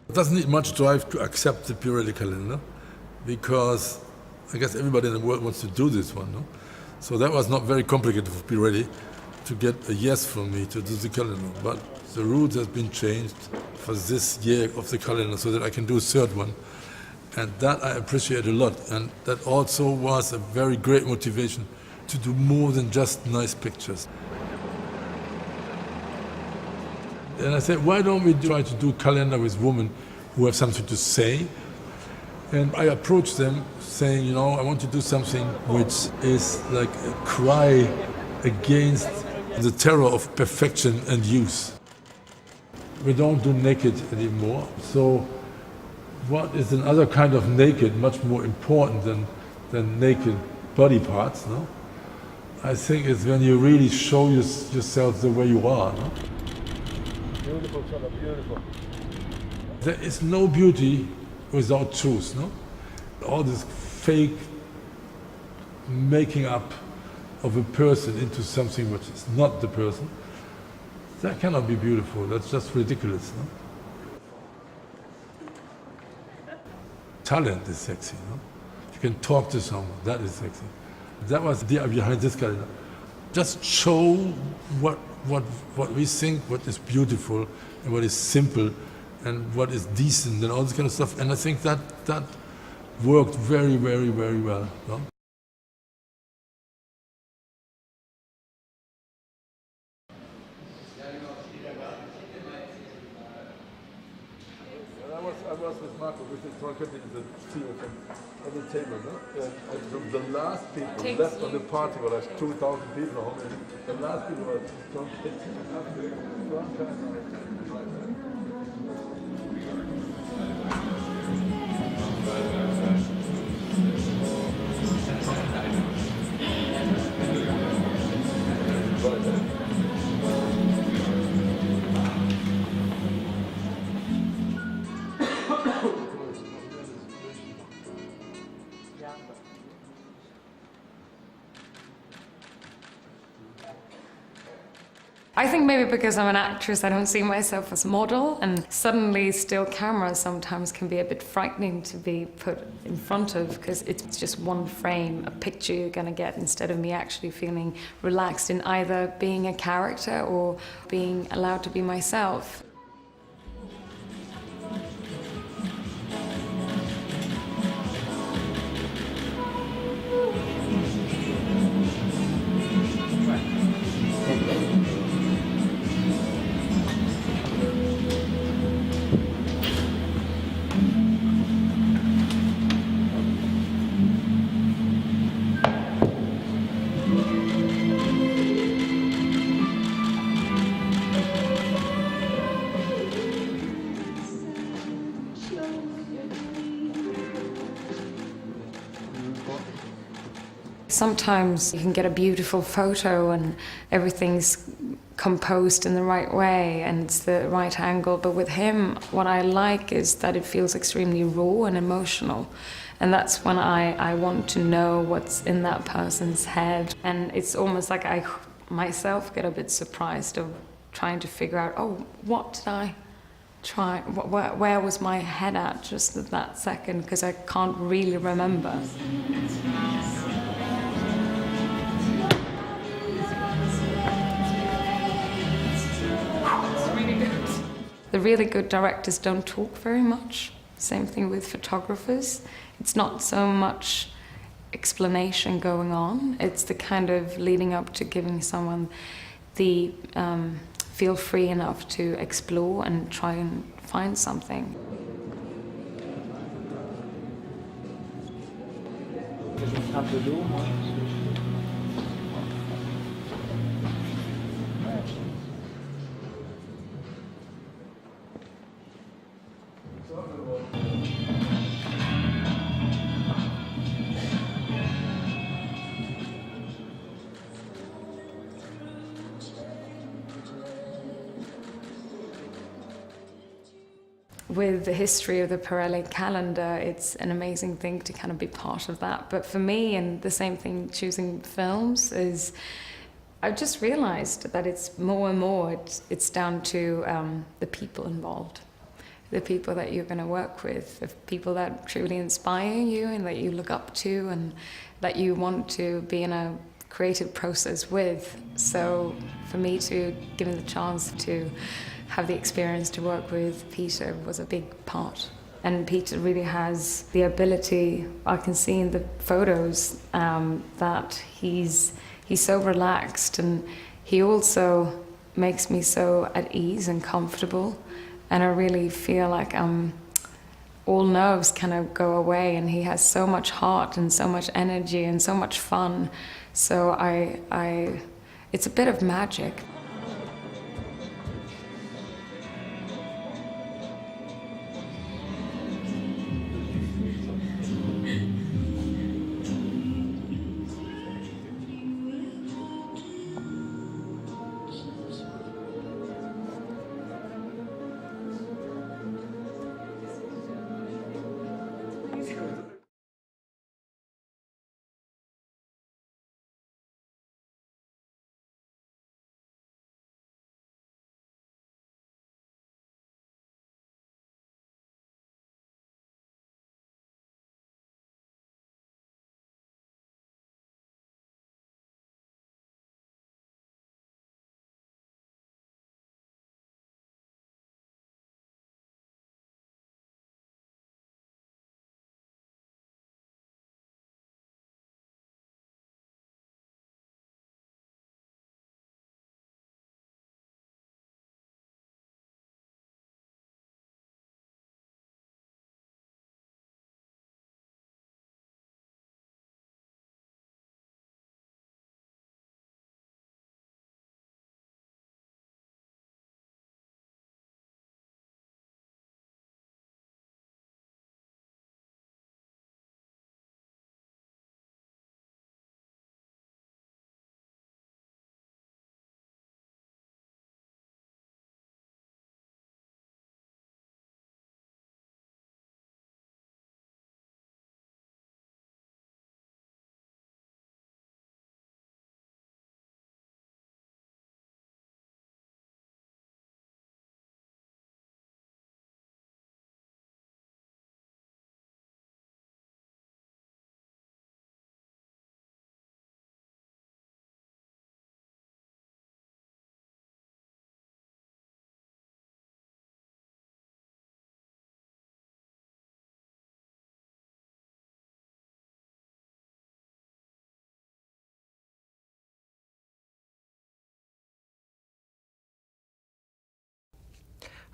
It doesn't need much drive to accept the Pirelli calendar, because I guess everybody in the world wants to do this one. No? So that was not very complicated for Pirelli to get a yes from me to do the calendar. But the rules have been changed for this year of the calendar so that I can do a third one. And that I appreciate a lot. And that also was a very great motivation to do more than just nice pictures. And I said, why don't we try to do a calendar with women who have something to say? And I approached them saying, you know, I want to do something which is like a cry against the terror of perfection and youth. We don't do naked anymore. So what is another kind of naked much more important than naked body parts? No? I think it's when you really show yourself the way you are. No? Beautiful, Charlotte, beautiful. There is no beauty without truth, no? All this fake making up of a person into something which is not the person, that cannot be beautiful, that's just ridiculous, no? Talent is sexy, no? You can talk to someone, that is sexy. That was the idea behind this calendar. Just show what we think, what is beautiful and what is simple and what is decent and all this kind of stuff. And I think that worked very, very, very well. No? I was with Marco, with the Torquetti, the CEO on the table, no? And the last people left on the party were like 2,000 people home, and the last people were Torquetti. I think maybe because I'm an actress, I don't see myself as a model, and suddenly still cameras sometimes can be a bit frightening to be put in front of, because it's just one frame, a picture you're going to get, instead of me actually feeling relaxed in either being a character or being allowed to be myself. Sometimes you can get a beautiful photo and everything's composed in the right way and it's the right angle, but with him, what I like is that it feels extremely raw and emotional. And that's when I want to know what's in that person's head. And it's almost like I myself get a bit surprised of trying to figure out, oh, what did I try? Where was my head at just at that second? Because I can't really remember. The really good directors don't talk very much. Same thing with photographers. It's not so much explanation going on. It's the kind of leading up to giving someone the feel free enough to explore and try and find something. With the history of the Pirelli calendar, it's an amazing thing to kind of be part of that. But for me, and the same thing choosing films, is I've just realized that it's more and more, it's down to the people involved. the people that you're going to work with, the people that truly inspire you and that you look up to and that you want to be in a creative process with. So for me to give him the chance to have the experience to work with Peter was a big part. And Peter really has the ability, I can see in the photos, that he's so relaxed, and he also makes me so at ease and comfortable. And I really feel like all nerves kind of go away, and he has so much heart and so much energy and so much fun. So it's a bit of magic.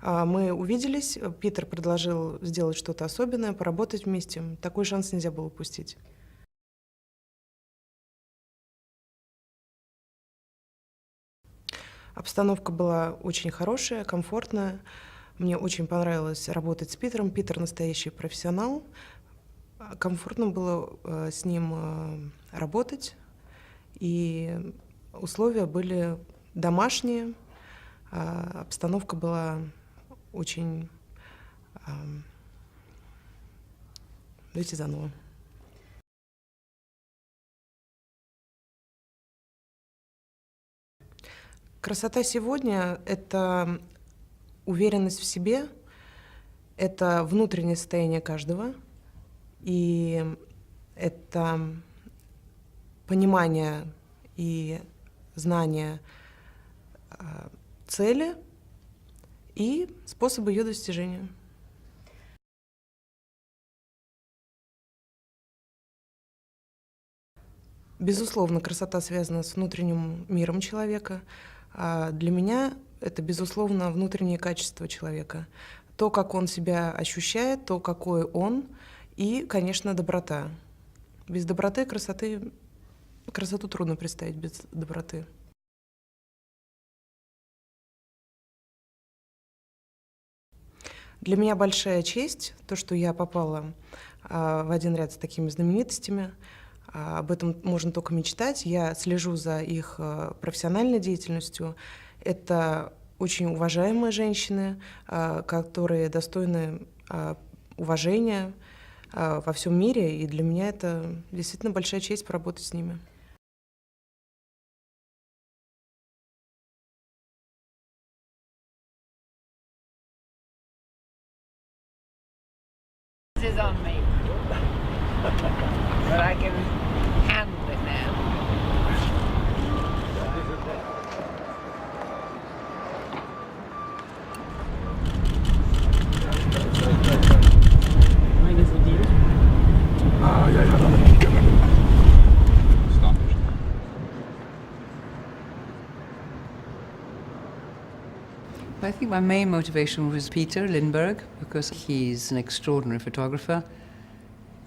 Мы увиделись, Питер предложил сделать что-то особенное, поработать вместе. Такой шанс нельзя было упустить. Обстановка была очень хорошая, комфортная. Мне очень понравилось работать с Питером. Питер настоящий профессионал. Комфортно было с ним работать. И условия были домашние. Обстановка была очень... Давайте заново. Красота сегодня — это уверенность в себе, это внутреннее состояние каждого, и это понимание и знание цели и способы ее достижения. Безусловно, красота связана с внутренним миром человека. А для меня это, безусловно, внутреннее качество человека. То, как он себя ощущает, то, какой он, и, конечно, доброта. Без доброты красоту трудно представить без доброты. Для меня большая честь то, что я попала в один ряд с такими знаменитостями. Об этом можно только мечтать. Я слежу за их профессиональной деятельностью. Это очень уважаемые женщины, которые достойны уважения во всем мире. И для меня это действительно большая честь поработать с ними. is on me. But I can handle it now. I think my main motivation was Peter Lindbergh, because he's an extraordinary photographer.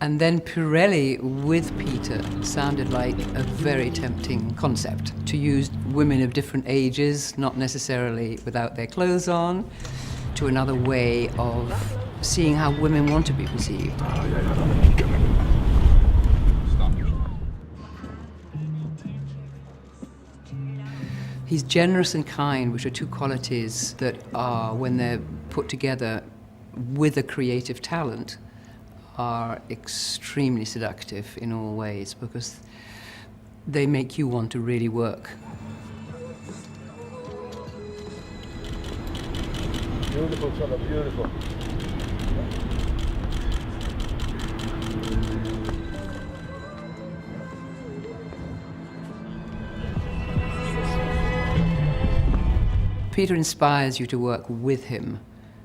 And then Pirelli with Peter sounded like a very tempting concept, to use women of different ages, not necessarily without their clothes on, to another way of seeing how women want to be perceived. He's generous and kind, which are two qualities that are, when they're put together with a creative talent, are extremely seductive in all ways, because they make you want to really work. Beautiful, Charlotte, beautiful. Peter inspires you to work with him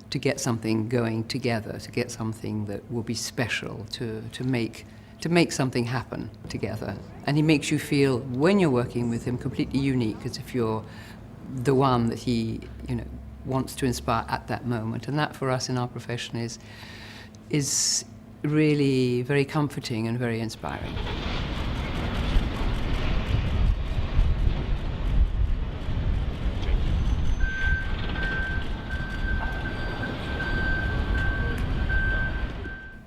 to get something going together, to get something that will be special, to make something happen together. And he makes you feel, when you're working with him, completely unique, as if you're the one that he, wants to inspire at that moment. And that, for us in our profession, is really very comforting and very inspiring.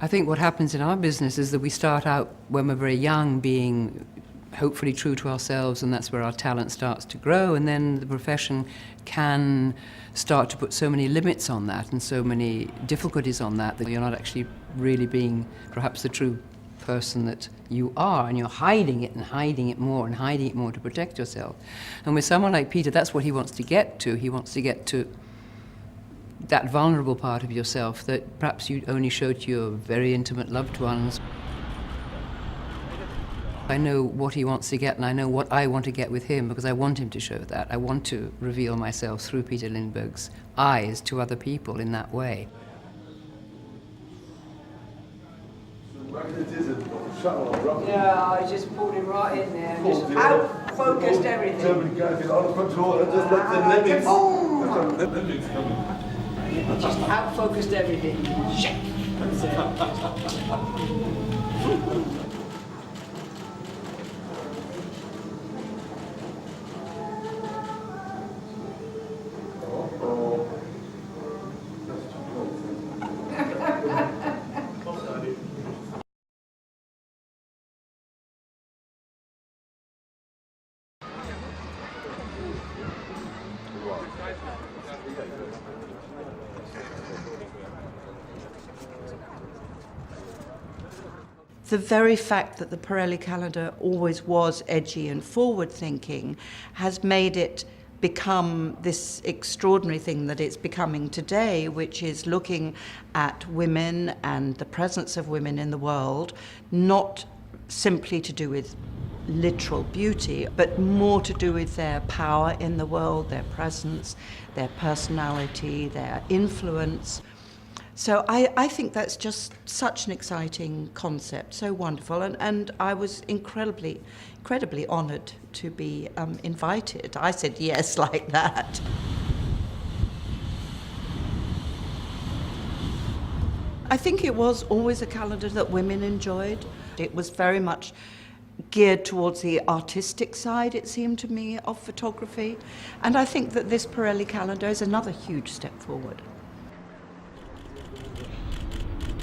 I think what happens in our business is that we start out when we're very young being hopefully true to ourselves, and that's where our talent starts to grow, and then the profession can start to put so many limits on that and so many difficulties on that you're not actually really being perhaps the true person that you are, and you're hiding it and hiding it more and hiding it more to protect yourself. And with someone like Peter, that's what he wants to get to. He wants to get to that vulnerable part of yourself that perhaps you only show to your very intimate loved ones. I know what he wants to get, and I know what I want to get with him, because I want him to show that. I want to reveal myself through Peter Lindbergh's eyes to other people in that way. Yeah, I just pulled it right in there. Just out-focused everything. Just out-focused everything. Shit. That's it. The very fact that the Pirelli calendar always was edgy and forward-thinking has made it become this extraordinary thing that it's becoming today, which is looking at women and the presence of women in the world, not simply to do with literal beauty, but more to do with their power in the world, their presence, their personality, their influence. So I think that's just such an exciting concept, so wonderful, and I was incredibly honoured to be invited. I said yes like that. I think it was always a calendar that women enjoyed. It was very much geared towards the artistic side, it seemed to me, of photography, and I think that this Pirelli calendar is another huge step forward.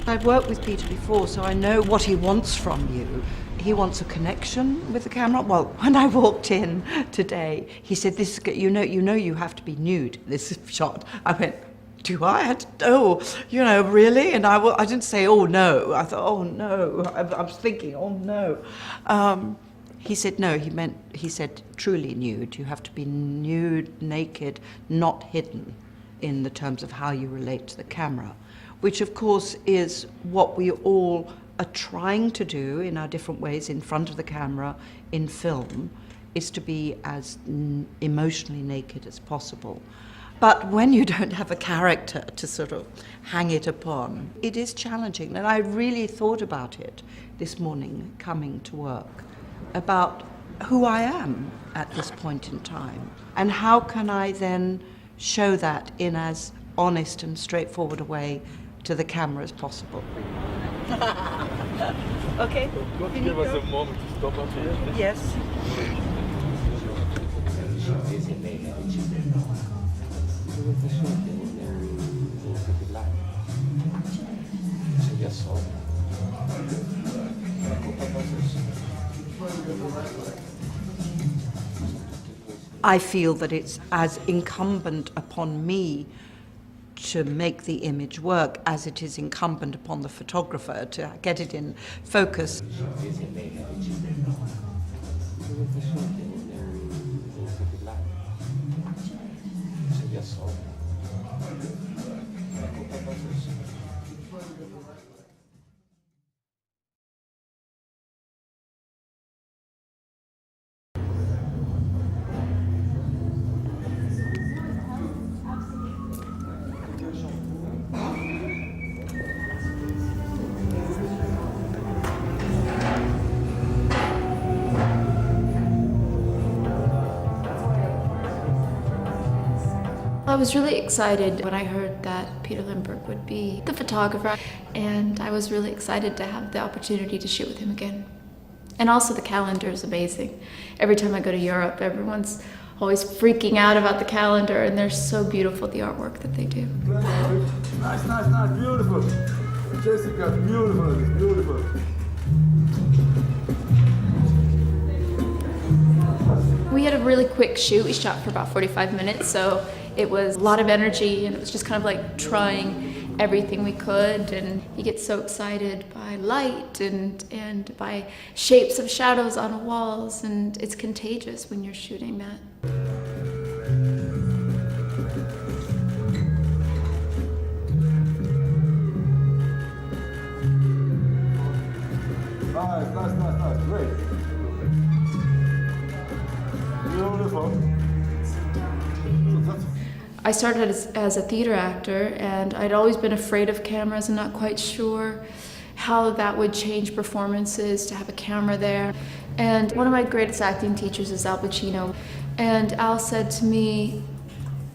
I've worked with Peter before, so I know what he wants from you. He wants a connection with the camera. Well, when I walked in today, he said, "This, you know, you have to be nude, this shot." I went, "Do I? Oh, really?" And I didn't say, "Oh, no." I thought, "Oh, no." I was thinking, "Oh, no." He said, no, he said, truly nude. You have to be nude, naked, not hidden in the terms of how you relate to the camera, which of course is what we all are trying to do in our different ways in front of the camera in film, is to be as emotionally naked as possible. But when you don't have a character to sort of hang it upon, it is challenging. And I really thought about it this morning coming to work, about who I am at this point in time, and how can I then show that in as honest and straightforward a way to the camera as possible. Okay. Give us a moment to stop up here. Yes. I feel that it's as incumbent upon me to make the image work as it is incumbent upon the photographer to get it in focus. I was really excited when I heard that Peter Lindbergh would be the photographer, and I was really excited to have the opportunity to shoot with him again. And also the calendar is amazing. Every time I go to Europe, everyone's always freaking out about the calendar, and they're so beautiful, the artwork that they do. Nice, beautiful. Jessica, beautiful. We had a really quick shoot. We shot for about 45 minutes, so it was a lot of energy, and it was just kind of like trying everything we could. And you get so excited by light and by shapes of shadows on walls, and it's contagious when you're shooting that. Nice, great. Beautiful. I started as a theater actor, and I'd always been afraid of cameras and not quite sure how that would change performances to have a camera there. And one of my greatest acting teachers is Al Pacino, and Al said to me,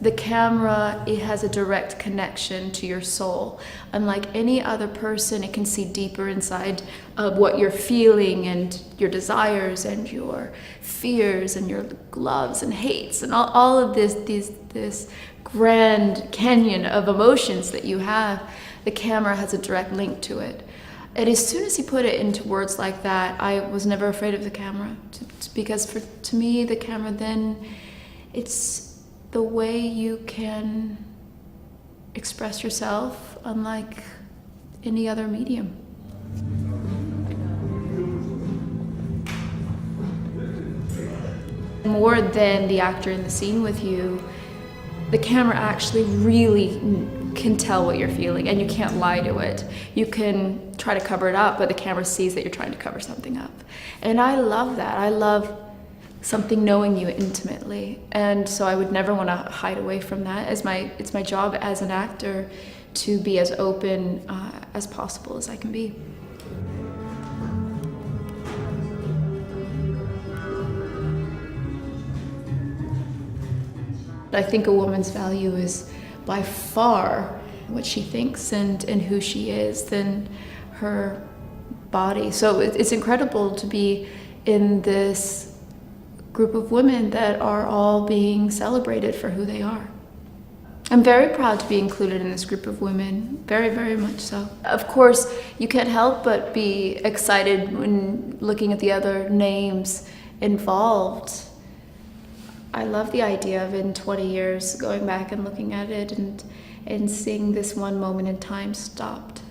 the camera, it has a direct connection to your soul. Unlike any other person, it can see deeper inside of what you're feeling and your desires and your fears and your loves and hates and all of this grand canyon of emotions that you have. The camera has a direct link to it. And as soon as he put it into words like that, I was never afraid of the camera, because to me, the camera then, it's the way you can express yourself unlike any other medium. More than the actor in the scene with you, the camera actually really can tell what you're feeling, and you can't lie to it. You can try to cover it up, but the camera sees that you're trying to cover something up. And I love that. I love something knowing you intimately, and so I would never want to hide away from that. It's my job as an actor to be as open as possible as I can be. I think a woman's value is by far what she thinks and who she is than her body. So it's incredible to be in this group of women that are all being celebrated for who they are. I'm very proud to be included in this group of women, very, very much so. Of course, you can't help but be excited when looking at the other names involved. I love the idea of in 20 years going back and looking at it and seeing this one moment in time stopped.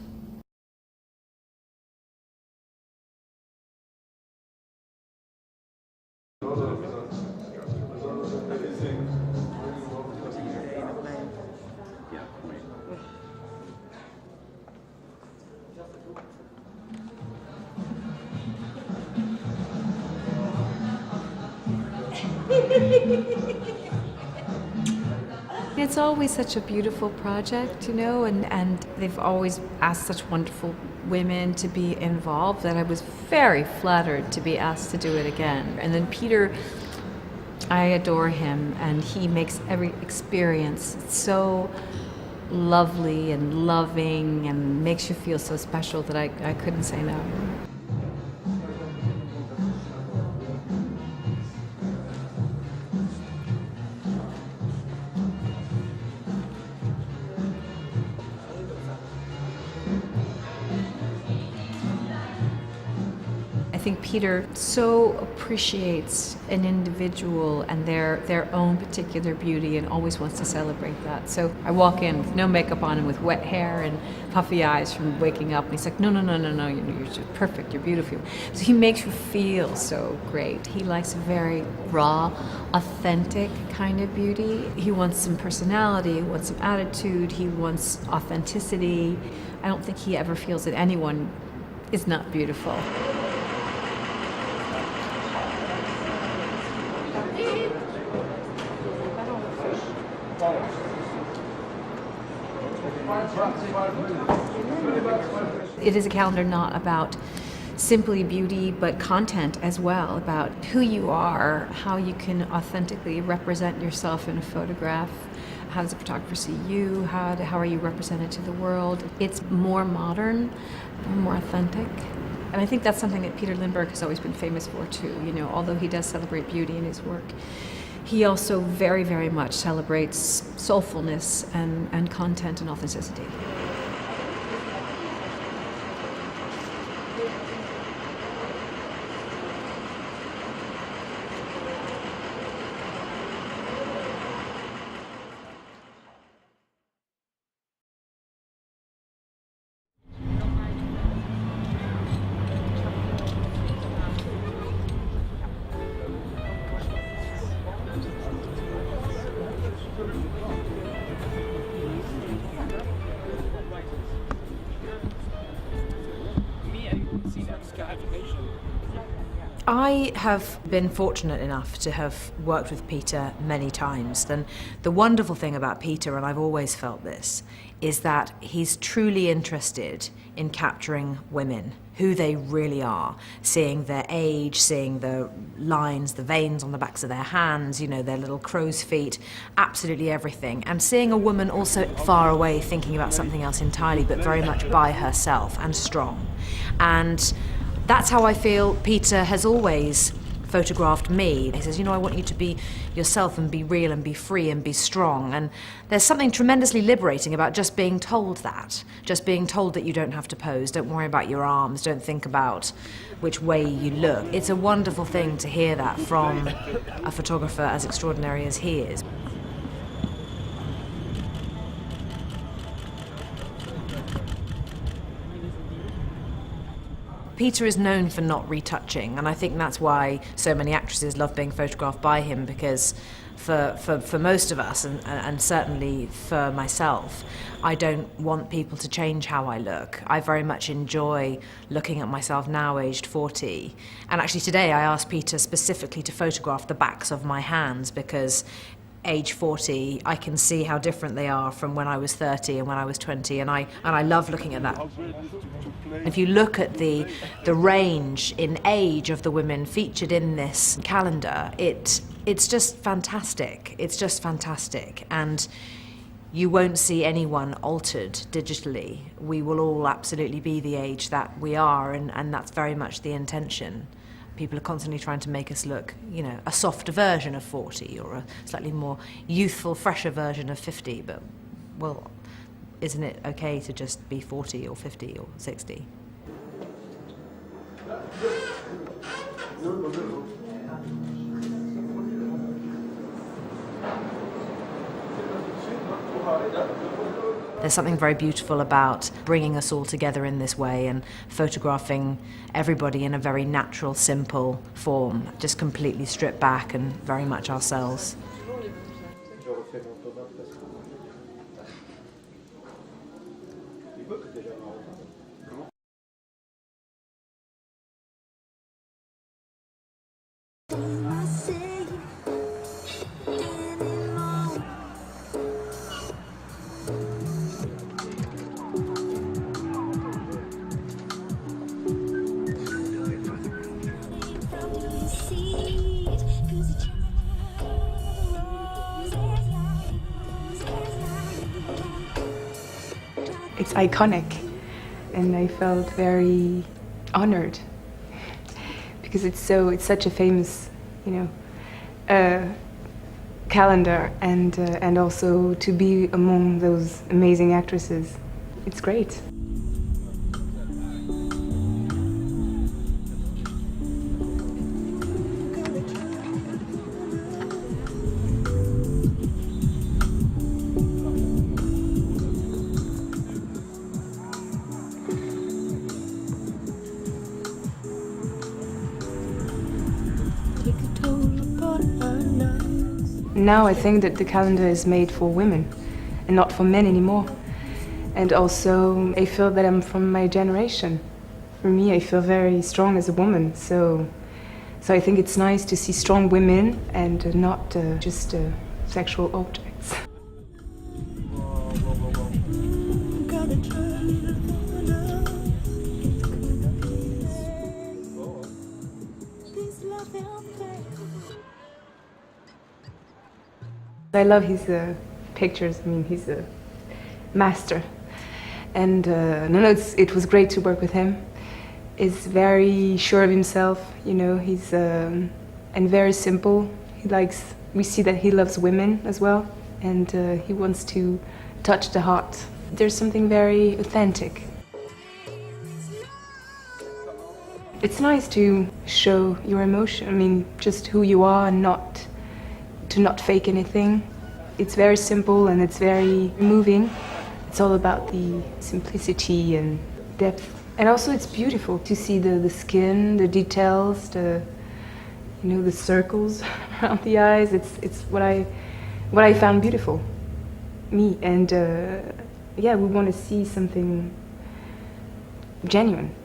It's always such a beautiful project, you know, and they've always asked such wonderful women to be involved that I was very flattered to be asked to do it again. And then Peter, I adore him, and he makes every experience so lovely and loving and makes you feel so special that I couldn't say no. I think Peter so appreciates an individual and their own particular beauty and always wants to celebrate that. So I walk in with no makeup on and with wet hair and puffy eyes from waking up, and he's like, no, you're just perfect, you're beautiful. So he makes you feel so great. He likes a very raw, authentic kind of beauty. He wants some personality, he wants some attitude, he wants authenticity. I don't think he ever feels that anyone is not beautiful. It is a calendar not about simply beauty, but content as well, about who you are, how you can authentically represent yourself in a photograph. How does a photographer see you? How are you represented to the world? It's more modern and more authentic. And I think that's something that Peter Lindbergh has always been famous for too. You know, although he does celebrate beauty in his work, he also very, very much celebrates soulfulness and content and authenticity. I have been fortunate enough to have worked with Peter many times, and the wonderful thing about Peter, and I've always felt this, is that he's truly interested in capturing women, who they really are, seeing their age, seeing the lines, the veins on the backs of their hands, you know, their little crow's feet, absolutely everything, and seeing a woman also far away thinking about something else entirely, but very much by herself and strong. And that's how I feel Peter has always photographed me. He says, you know, I want you to be yourself and be real and be free and be strong. And there's something tremendously liberating about just being told that. Just being told that you don't have to pose, don't worry about your arms, don't think about which way you look. It's a wonderful thing to hear that from a photographer as extraordinary as he is. Peter is known for not retouching, and I think that's why so many actresses love being photographed by him, because for most of us, and certainly for myself, I don't want people to change how I look. I very much enjoy looking at myself now, aged 40. And actually today I asked Peter specifically to photograph the backs of my hands, because age 40, I can see how different they are from when I was 30 and when I was 20, and I love looking at that. If you look at the range in age of the women featured in this calendar, it's just fantastic. It's just fantastic. And you won't see anyone altered digitally. We will all absolutely be the age that we are, and that's very much the intention. People are constantly trying to make us look, you know, a softer version of 40 or a slightly more youthful, fresher version of 50, but, well, isn't it okay to just be 40 or 50 or 60? There's something very beautiful about bringing us all together in this way and photographing everybody in a very natural, simple form, just completely stripped back and very much ourselves. iconic, and I felt very honored because it's such a famous, calendar, and also to be among those amazing actresses, it's great. Now I think that the calendar is made for women and not for men anymore. And also I feel that I'm from my generation. For me, I feel very strong as a woman, so I think it's nice to see strong women and not just sexual objects. I love his pictures. I mean, he's a master. And it was great to work with him. He's very sure of himself, he's and very simple. We see that he loves women as well, and he wants to touch the heart. There's something very authentic. It's nice to show your emotion, I mean, just who you are, and not fake anything. It's very simple and it's very moving. It's all about the simplicity and depth. And also it's beautiful to see the skin, the details, the circles around the eyes. It's what I found beautiful, me. And we want to see something genuine.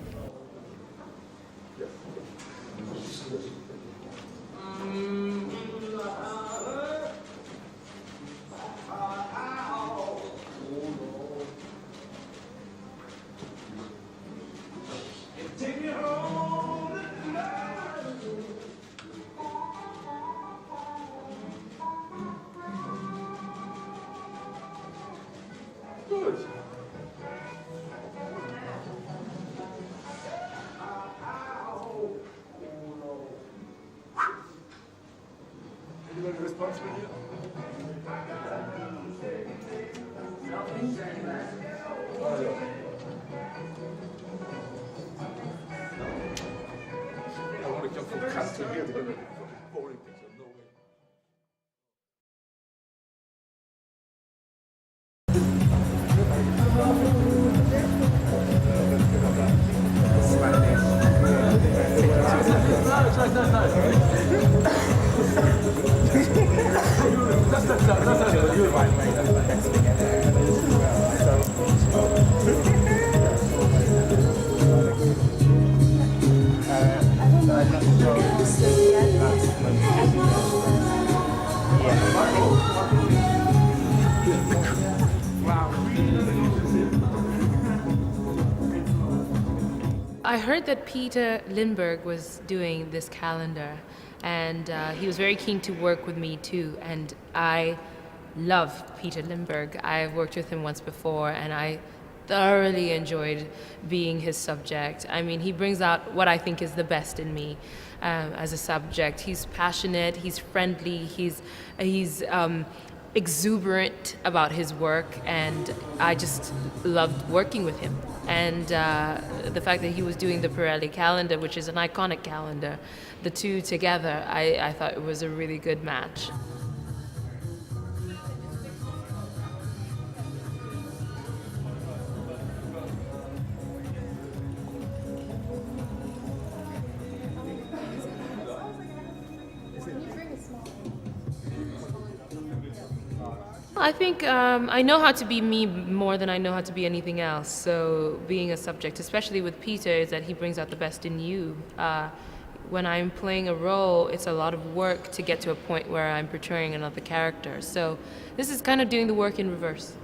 I heard that Peter Lindbergh was doing this calendar, and he was very keen to work with me too. And I love Peter Lindbergh. I've worked with him once before, and I thoroughly enjoyed being his subject. I mean, he brings out what I think is the best in me as a subject. He's passionate, he's friendly, he's exuberant about his work, and I just loved working with him. And the fact that he was doing the Pirelli calendar, which is an iconic calendar, the two together, I thought it was a really good match. I think I know how to be me more than I know how to be anything else. So being a subject, especially with Peter, is that he brings out the best in you. When I'm playing a role, it's a lot of work to get to a point where I'm portraying another character. So this is kind of doing the work in reverse.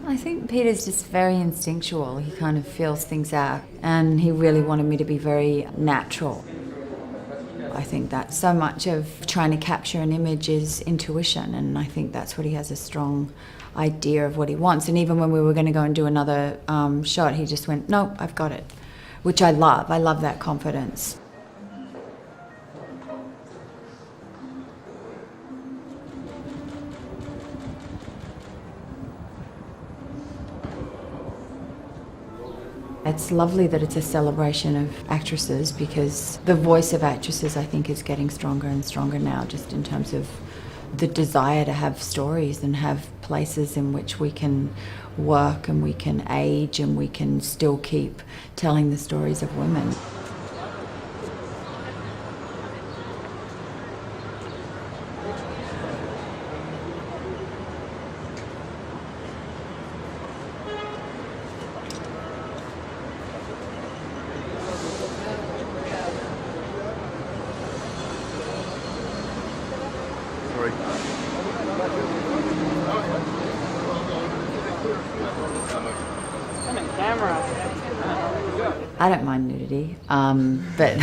I think Peter's just very instinctual. He kind of feels things out, and he really wanted me to be very natural. I think that so much of trying to capture an image is intuition, and I think that's what he has a strong idea of what he wants. And even when we were going to go and do another shot, he just went, "No, I've got it," which I love. I love that confidence. It's lovely that it's a celebration of actresses, because the voice of actresses, I think, is getting stronger and stronger now, just in terms of the desire to have stories and have places in which we can work and we can age and we can still keep telling the stories of women. I don't mind nudity, but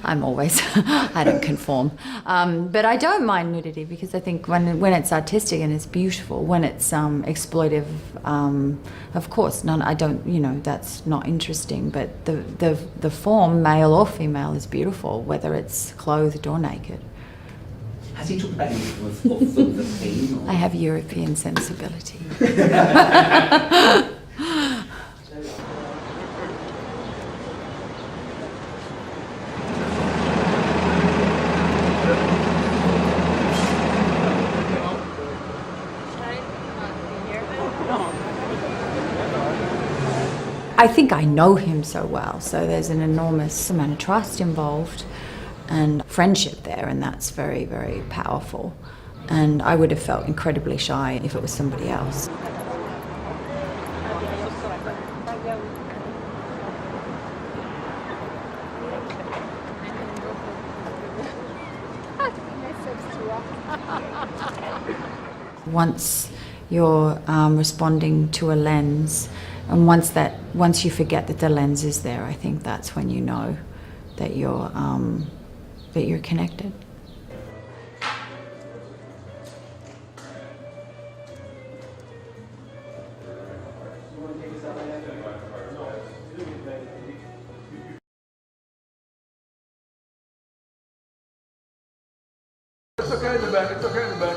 I'm always, I don't conform. But I don't mind nudity, because I think when it's artistic and it's beautiful, when it's exploitive, of course, I don't, that's not interesting. But the form, male or female, is beautiful, whether it's clothed or naked. Has he talked about anything of the pain? Or? I have European sensibility. I think I know him so well, so there's an enormous amount of trust involved and friendship there, and that's very, very powerful. And I would have felt incredibly shy if it was somebody else. Once you're responding to a lens, and once you forget that the lens is there, I think that's when you know that you're connected. It's okay in the back, it's okay in the back.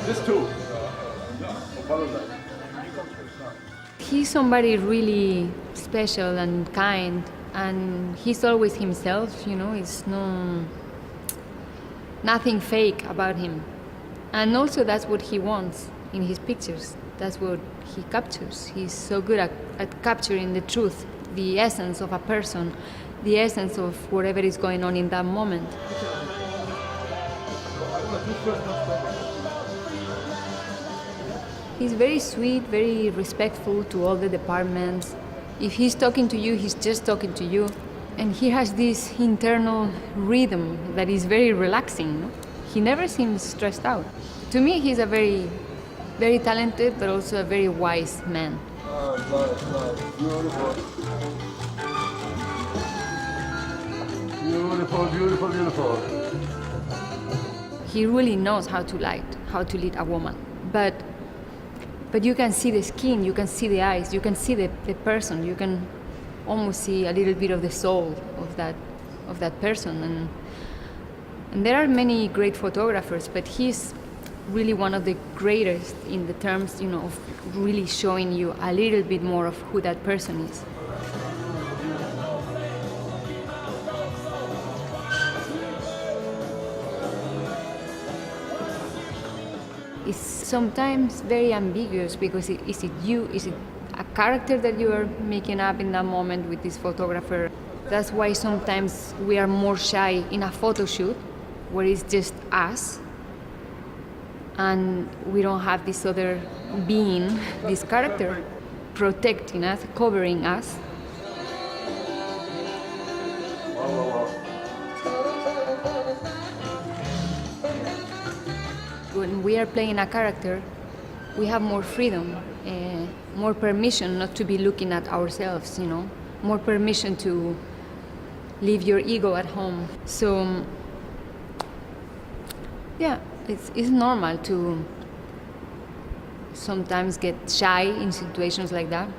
This too. He's somebody really special and kind, and he's always himself, it's nothing fake about him. And also that's what he wants in his pictures. That's what he captures. He's so good at capturing the truth, the essence of a person, the essence of whatever is going on in that moment. He's very sweet, very respectful to all the departments. If he's talking to you, he's just talking to you. And he has this internal rhythm that is very relaxing. He never seems stressed out. To me, he's a very, very talented, but also a very wise man. Beautiful. Beautiful, beautiful, beautiful. He really knows how to lead a woman. But you can see the skin, you can see the eyes, you can see the person, you can almost see a little bit of the soul of that person. And there are many great photographers, but he's really one of the greatest in the terms, of really showing you a little bit more of who that person is. It's sometimes very ambiguous because is it you? Is it a character that you are making up in that moment with this photographer? That's why sometimes we are more shy in a photo shoot where it's just us and we don't have this other being, this character protecting us, covering us. When we are playing a character, we have more freedom, more permission not to be looking at ourselves, more permission to leave your ego at home. So, yeah, it's normal to sometimes get shy in situations like that.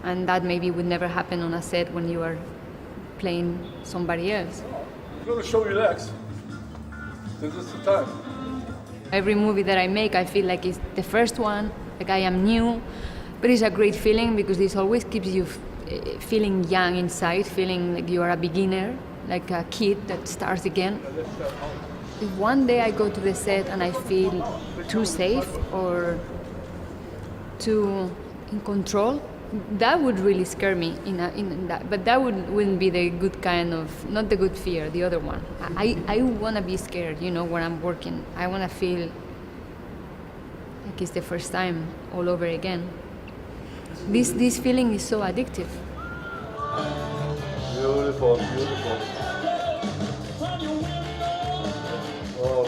And that maybe would never happen on a set when you are playing somebody else. I'm going to show you legs. This is the time. Every movie that I make, I feel like it's the first one, like I am new, but it's a great feeling because this always keeps you feeling young inside, feeling like you are a beginner, like a kid that starts again. If one day I go to the set and I feel too safe or too in control, that would really scare me in that. But that wouldn't be the good kind of, not the good fear, the other one. I want to be scared, when I'm working. I want to feel like it's the first time all over again. This feeling is so addictive. Beautiful, beautiful. Oh.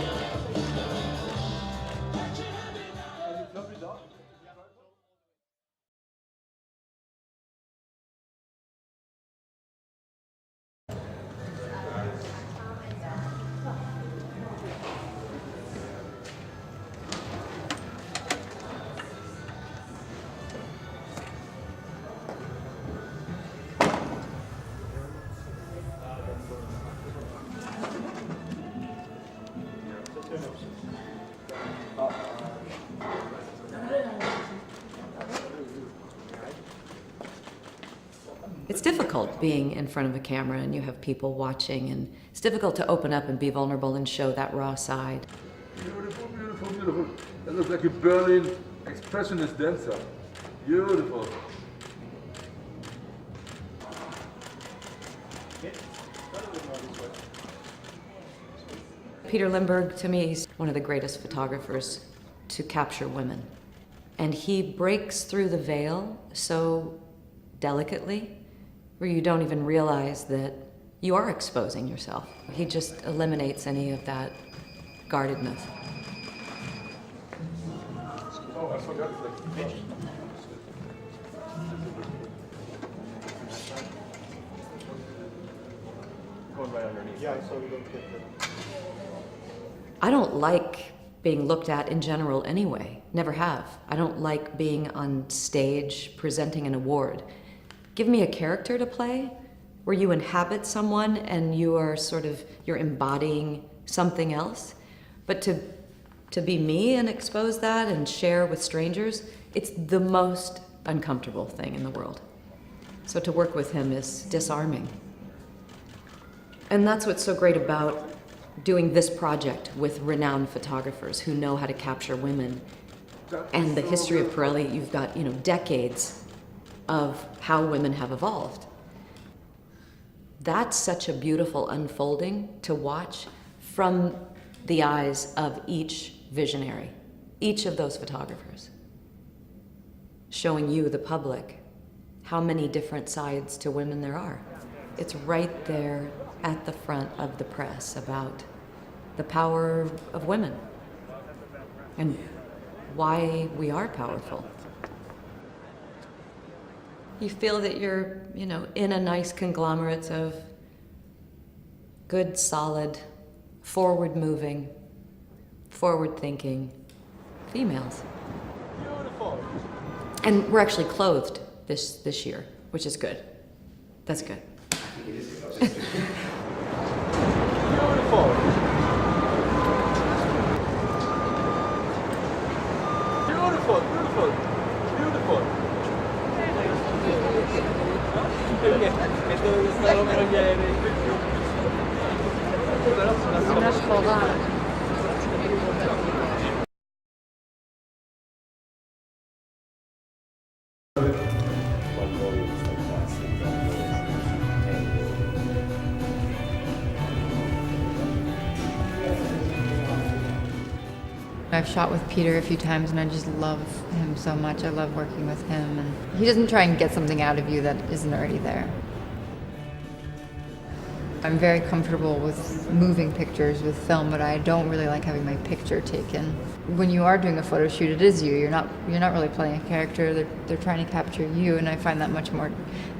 It's difficult being in front of a camera and you have people watching, and it's difficult to open up and be vulnerable and show that raw side. Beautiful, beautiful, beautiful. That looks like a Berlin expressionist dancer. Beautiful. Peter Lindbergh, to me, is one of the greatest photographers to capture women. And he breaks through the veil so delicately, where you don't even realize that you are exposing yourself. He just eliminates any of that guardedness. Oh, I forgot the Going right underneath. Yeah, so we don't get the... I don't like being looked at in general anyway. Never have. I don't like being on stage presenting an award. Give me a character to play where you inhabit someone and you're embodying something else. But to be me and expose that and share with strangers, it's the most uncomfortable thing in the world. So to work with him is disarming. And that's what's so great about doing this project with renowned photographers who know how to capture women. And the history of Pirelli, you've got, decades of how women have evolved. That's such a beautiful unfolding to watch from the eyes of each visionary, each of those photographers, showing you, the public, how many different sides to women there are. It's right there at the front of the press about the power of women and why we are powerful. You feel that you're, in a nice conglomerate of good, solid, forward-moving, forward-thinking females. Beautiful. And we're actually clothed this year, which is good. That's good. Beautiful. I've shot with Peter a few times and I just love him so much. I love working with him, and he doesn't try and get something out of you that isn't already there. I'm very comfortable with moving pictures with film, but I don't really like having my picture taken. When you are doing a photo shoot, it is you. You're not really playing a character. They're trying to capture you, and I find that much more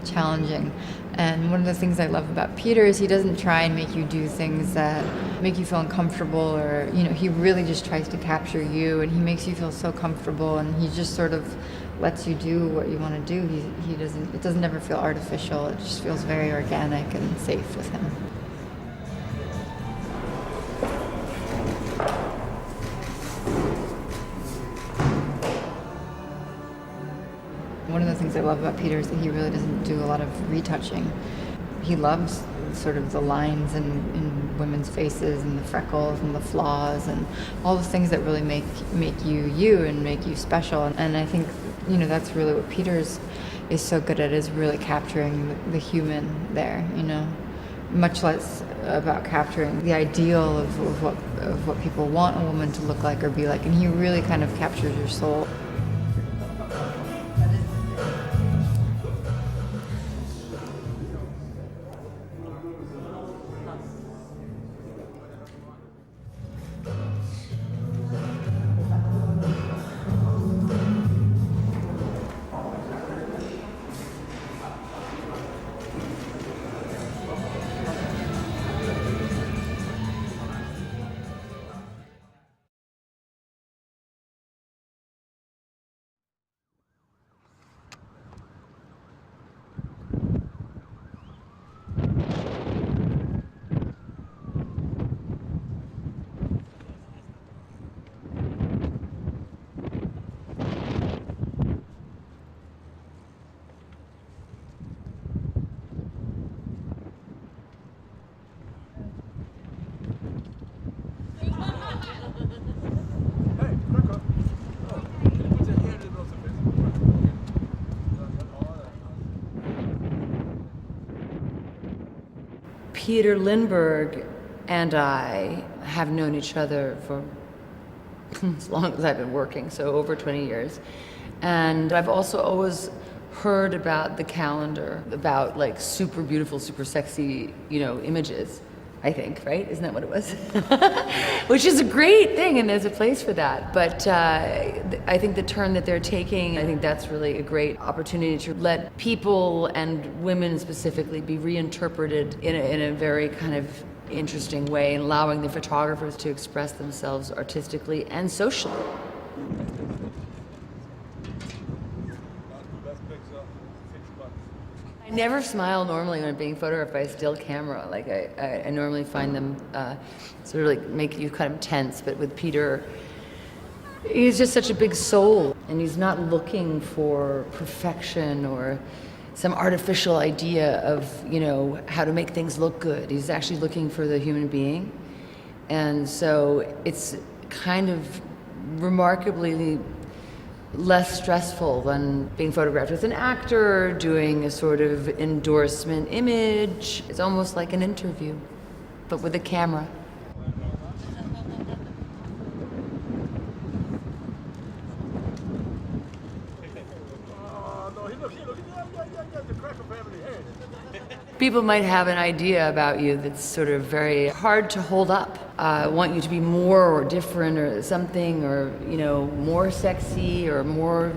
challenging. And one of the things I love about Peter is he doesn't try and make you do things that make you feel uncomfortable, or he really just tries to capture you, and he makes you feel so comfortable, and he just sort of lets you do what you want to do. It doesn't ever feel artificial. It just feels very organic and safe with him. One of the things I love about Peter is that he really doesn't do a lot of retouching. He loves sort of the lines in women's faces and the freckles and the flaws and all the things that really make you you and make you special. And I think that's really what Peter is so good at, is really capturing the human there. Much less about capturing the ideal of what people want a woman to look like or be like. And he really kind of captures your soul. Peter Lindbergh and I have known each other for as long as I've been working, so over 20 years. And I've also always heard about the calendar, about like super beautiful, super sexy, images, I think, right? Isn't that what it was? Which is a great thing, and there's a place for that. But I think the turn that they're taking, I think that's really a great opportunity to let people, and women specifically, be reinterpreted in a very kind of interesting way, and allowing the photographers to express themselves artistically and socially. I never smile normally when I'm being photographed by a still camera. Like I normally find them sort of like make you kind of tense, but with Peter, he's just such a big soul, and he's not looking for perfection or some artificial idea of, how to make things look good. He's actually looking for the human being. And so it's kind of remarkably less stressful than being photographed with an actor, doing a sort of endorsement image. It's almost like an interview, but with a camera. People might have an idea about you that's sort of very hard to hold up. Want you to be more or different or something, or more sexy or more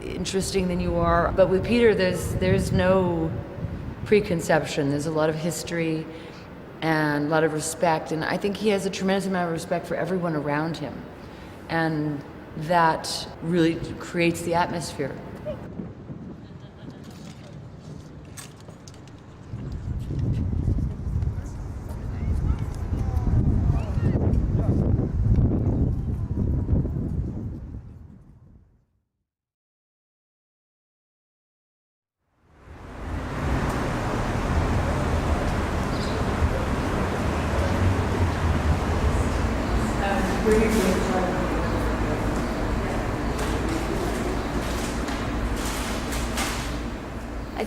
interesting than you are. But with Peter, there's no preconception. There's a lot of history and a lot of respect, and I think he has a tremendous amount of respect for everyone around him, and that really creates the atmosphere.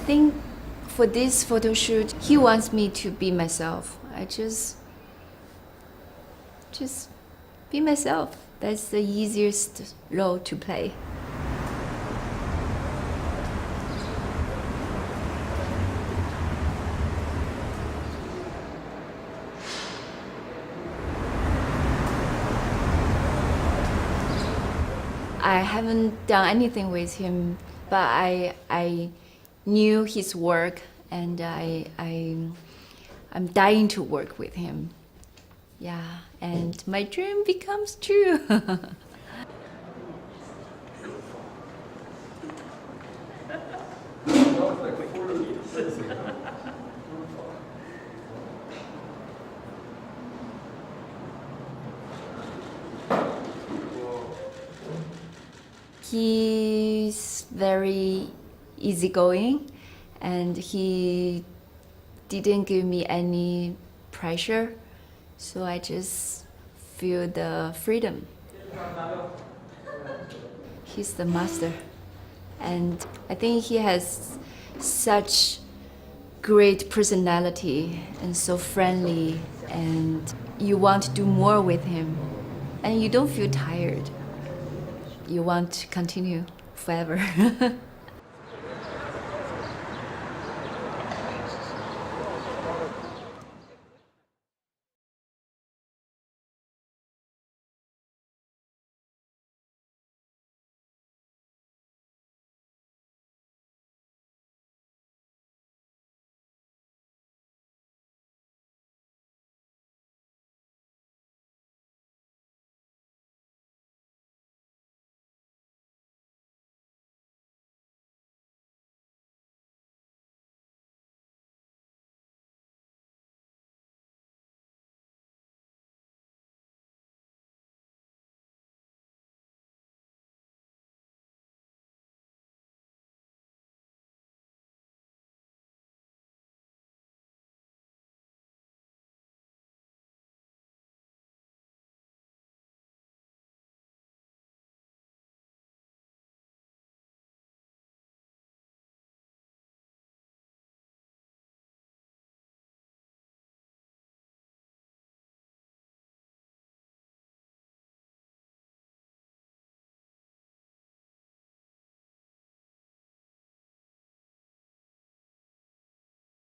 think for this photo shoot, he wants me to be myself. I just be myself. That's the easiest role to play. I haven't done anything with him, but I knew his work, and I'm dying to work with him. Yeah, and my dream becomes true. He's very easygoing, and he didn't give me any pressure, so I just feel the freedom. He's the master, and I think he has such great personality and so friendly, and you want to do more with him, and you don't feel tired. You want to continue forever.